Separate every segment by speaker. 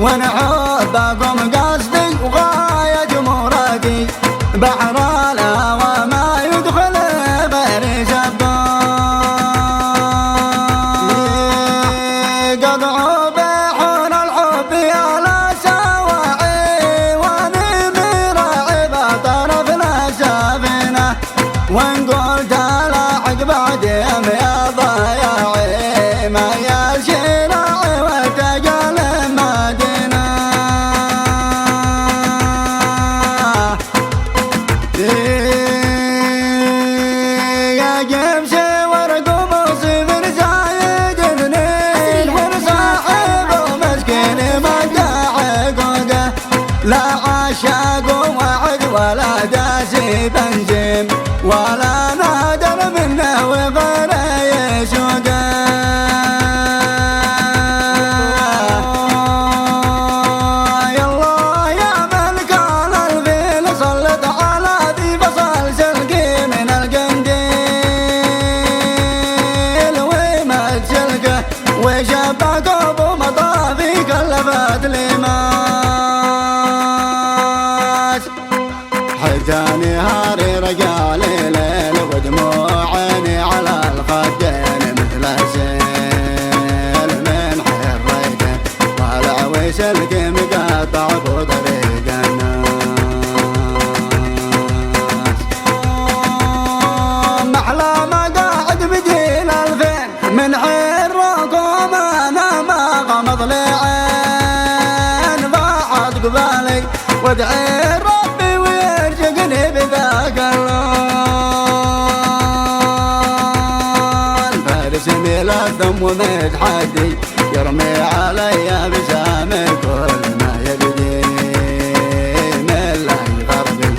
Speaker 1: ونحبكم قصدي وغاية مرادي، بحر الهوى ما يدخل غير شباب، قطعوا بحور الحب على سواعي، ونمي راعي بطرف السفينة، وان قلت لاحق بعدهم يا ضياعي، ما يشيل وتجل المدينة. يا جمسي ورقم صفر زايد اثنين، والصاحب مسكين مداح حقوقه، لا عشاق وعد ولا داسي بنزيم، ولا نادر منه وغير يسوقه. يا الله يا ملك الفيل سلط على ذي فصل سلقي من القنديل، وما سلقه وشبك ابو مطافي كلفت لماس، حتى نهاري رجالي ليل ودموع عيني على الخدين، مثل سيل من حريته طالع ويسلك مقاطع بطريق الناس. محلى مقاعد بديل الفين من حركم انا ما غمض لي عين، ضاعت قبالي وادعي ربي ويرزقني بذاك اللون، فارس ميلاد ومتحدي يرمي علي بسام كل ما يبدي من له غربي،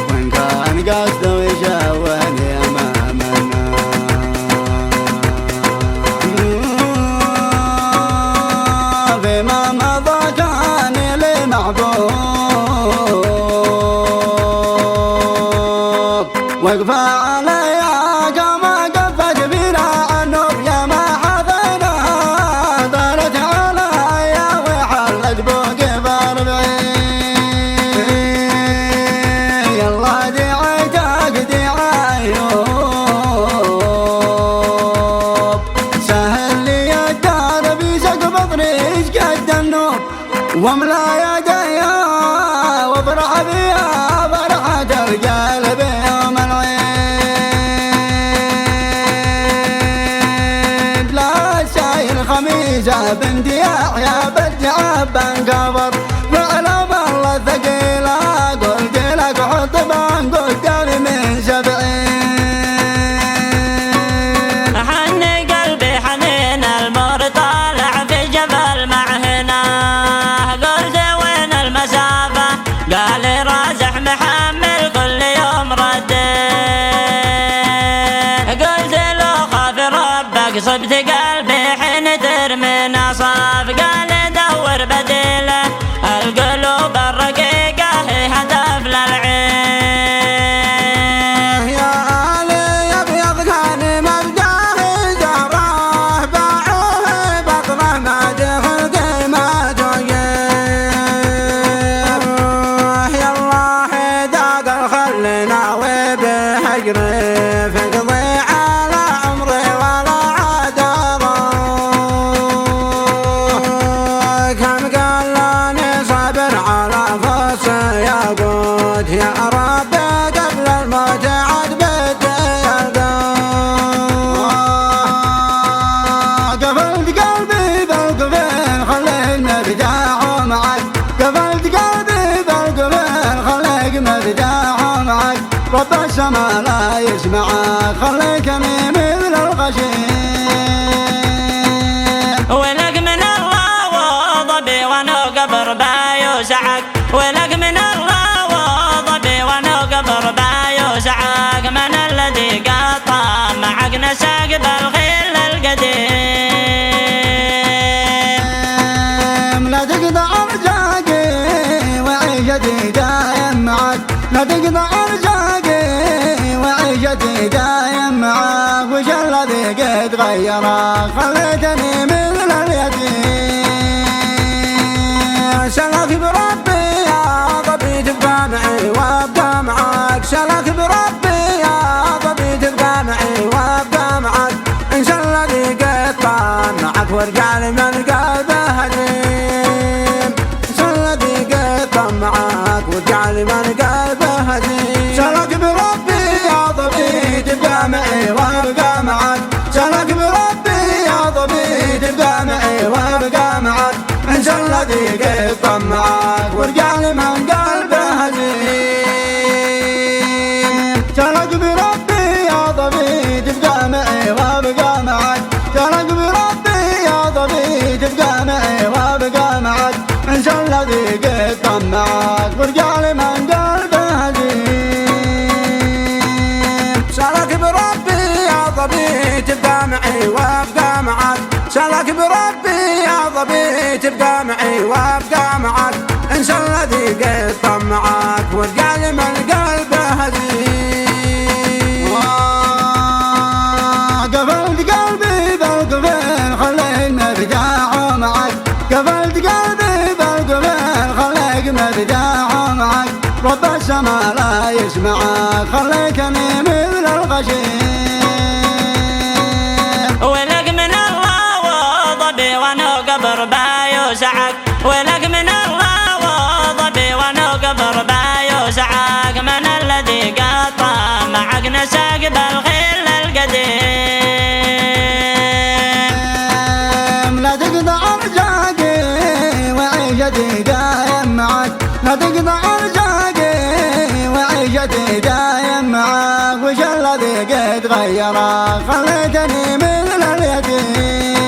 Speaker 1: وان كان قصده يشاوني امام الناس. فيما مضى كان لي محبوب، وقف عليا كما قفت بنا النوب، يا ما حذيناها طارت عليا وحلت بوقي باربعين. يلا دعيتك دعايوب، سهل لي الدرب يسقف طريق قد النوب، واملا يديا وافرح بيها فرحة القلب يوم العيد. لا شايل خميسة بنت يحيى بالتعب انقبر، معلم الله ثقيلة قلت لك حط بان قدامي من 70.
Speaker 2: حن قلبي حنين المر طالع في جبل معهنا، قلت وين المسافة قال رازح محمل كل يوم ردين، قلت له خاف ربك صبت قلبي حين ترمينا صاف، قال دور بديله القلوب الرقيقة هي هدف للعين.
Speaker 1: يا علي يا ابيض كان مبداه زهره، باعوه بطنه ما دخل قيمة وقيف. يا الله داق خلنا وبهجري فقضي على عمري ولا عاد اروح، كم قال لاني صابر على فص ياقوت، يا رب قبل الموت عاد بدي القوت. قفلت قلبي بالقفل خليك مرتاح معك، قفلت قلبي بالقفل خليك مرتاح معك، رب السما لا يسمعك خليكني مثل الغشيم.
Speaker 2: ولك من الله وضبي وانا قبر بايوسعك، ولك من الله وضبي وانا قبر بايوسعك، من الذي قطع معك نساق بالخيل القديم.
Speaker 1: لا تقطع ارزاقي وعيشتي دايم معك، لا تقطع ارزاقي وعيشتي دايم معك، وش الذي قد غيرك خليتني مثل اليتيم.
Speaker 3: واجعل من قلبه هزيم.
Speaker 1: شالك بربي يا ضبي تبقى معي وابقى معك، شالك بربي يا ضبي تبقى معي وابقى معك، ان شاء الله ذيق طمعك واجعل من قلبه هزيم. شالك بربي يا ضبي تبقى معي وابقى معك، شالك بربي يا ضبي تبقى معي وابقى معك، ان شاء الله ذيق طمعك واجعل من قلبه هزيم.
Speaker 3: شالك بربي يا ضبي تبقى معي وابقى معك، شالك بربي يا ضبي تبقى معي وابقى معك، ان شاء الله ذيق طمعك واجعل من قلبه هزيم.
Speaker 1: قفلت قلبي بالقفل خليك مرتاح معك، قفلت قلبي بالقفل خليك مرتاح معك، رب السما لا يسمعك خليكني مثل الغشيم.
Speaker 2: ولك من الله وضبي وانا قبر بايوسعك، ولك من الله وضبي وانا قبر بايوسعك، من الذي قطع معك نساق بالخيل القديم.
Speaker 1: لا تقطع رجاقي وعيشتي دايم معك، لا تقطع رجاقي وعيشتي دايم معك، وش الذي قد غيرك خليتني مثل اليتيم.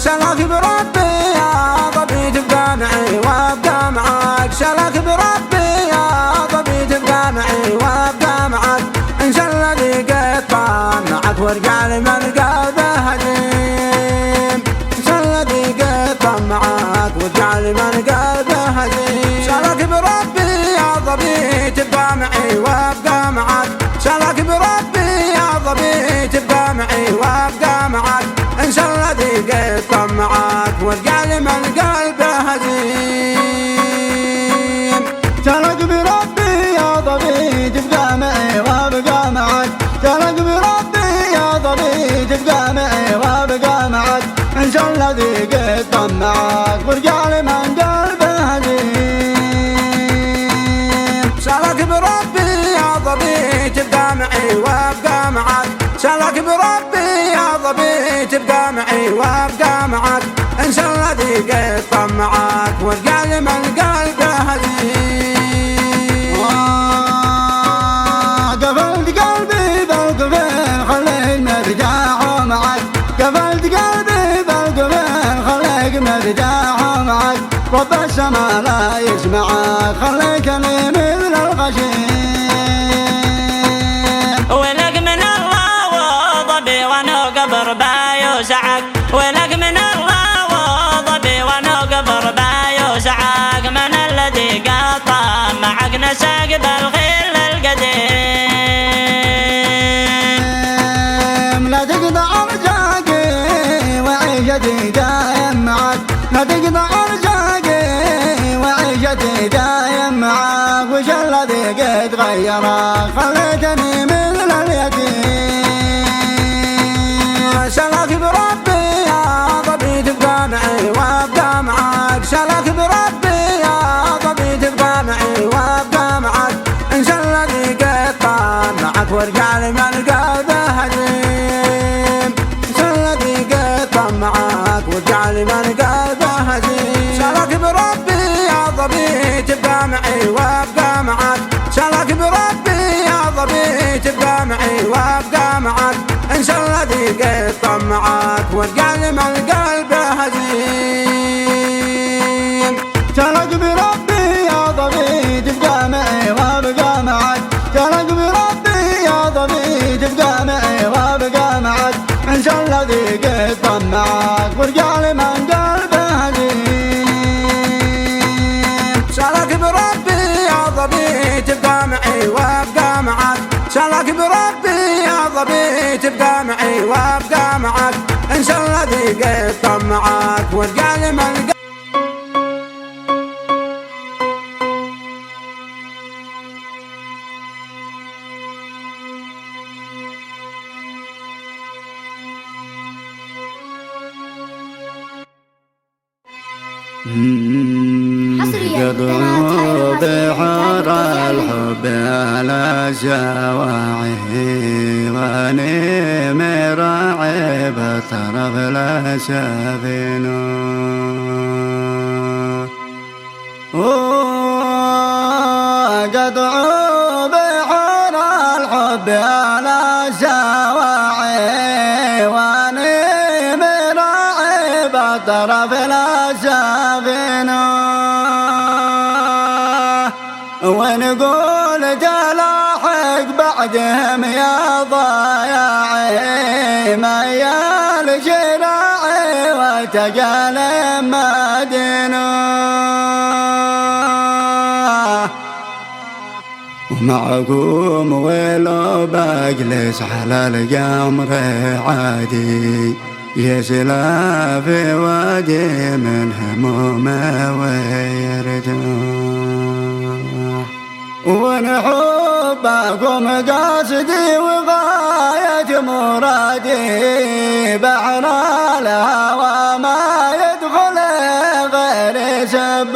Speaker 3: شالك بربي يا ضبي تبقى معي وابقى معك، شالك بربي يا ضبي تبقى معي وابقى معك، ان شاء الله ذيق طمعك واجعل من قلبه هزيم. ان شاء الله ذيق طمعك واجعل من قلبه هزيم. شالك بربي يا ضبي تبقى معي وابقى معك، شالك بربي يا ضبي تبقى معي وابقى معك، ان شاء الله ذيق طمعك واجعل من قلبه هزيم.
Speaker 1: شالك بربي يا ضبي تبقى معي وابقى معك، شالك بربي يا ضبي تبقى معي وابقى معك، ان شاء الله ذيق طمعك واجعل من قلبه هزيم.
Speaker 3: شالك بربي يا ضبي تبقى معي وابقى معك، شالك بربي يا ضبي تبقى معي وابقى معك، ان شاء الله ذيق طمعك واجعل من قلبه هزيم.
Speaker 1: قفلت قلبي بالقفل خليك مرتاح معك، قفلت قلبي بالقفل خليك مرتاح معك، رب السما لا يسمعك خليكني مثل الغشيم.
Speaker 2: ولك من الله وضبي وانا قبر بايوسعك، ولك من الله وضبي وانا قبر بايوسعك، من الذي قطع معك نساق بالخيل القديم.
Speaker 1: لا تقطع رجاقي وعيشتي دايم معك، لا تقطع رجاقي وعيشتي دايم معك، وش الذي قد غيرك خليتني مثل اليتيم.
Speaker 3: شالك بربي يا ضبي تبقى معي وابقى معك، شالك بربي يا ضبي تبقى معي وابقى معك، ان شاء الله ذيق طمعك واجعل من قلبه هزيم. ان شاء الله ذيق طمعك واجعل من قلبه هزيم. شالك بربي يا ضبي تبقى معي وابقى معك، شالك بربي يا ضبي تبقى معي وابقى معك، ان شاء الله ذيق طمعك واجعل من قلبه هزيم.
Speaker 1: شالك بربي يا ضبي تبقى معي وابقى معك، شالك بربي يا ضبي تبقى معي وابقى معك، ان شاء الله ذيق طمعك واجعل من قلبه هزيم.
Speaker 3: شالك بربي يا ضبي تبقى معي وابقى معك، شالك بربي يا ضبي تبقى معي وابقى معك، ان شاء الله ذيق طمعك واجعل من
Speaker 4: حصريا
Speaker 1: قطعوا بحر الحب على شواعي واني مراعي بطرف السفينة قطعوا بحر الحب على شواعي واني مراعي بطرف السفينة ونقول تلاحق بعدهم يا ضايعي ميال شراعي وتقال مدينة ومعكم ولو بجلس على القمر عادي يسلى في وادي من همومه ويرتاح ونحبكم قاصدي وغاية مرادي بحر الهوى ما يدخل غير سبب.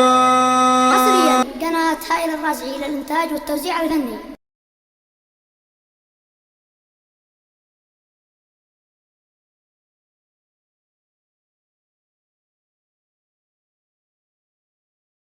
Speaker 4: حصريا قناة هائل الرازعي للإنتاج والتوزيع الفني.